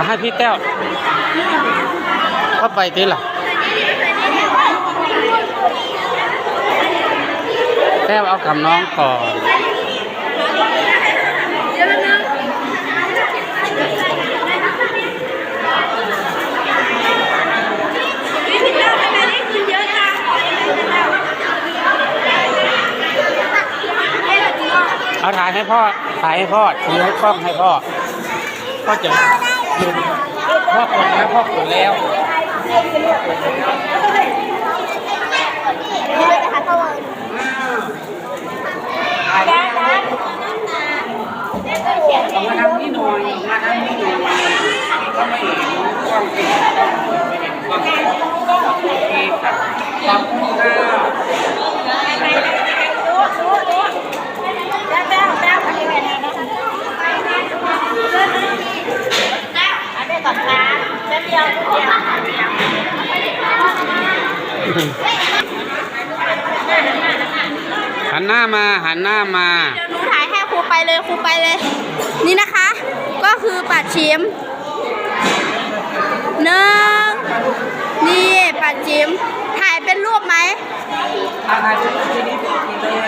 ให้พี่แต้วเข้าไปทีละแต้วเอากับน้องก่อนเอาถ่ายให้พ่อถือให้กล้องให้พ่อจะพ่อกดแล้วพ่อกดแล้วมาทำนี่หน่อยก็ไม่เห็นกล้องติดโอเคครับขอบคุณหันหน้ามาเดี๋ยวหนูถ่ายให้ครูไปเลย นี่นะคะ ก็คือปัดชิมนี่ปัดชิมถ่ายเป็นรูปไหม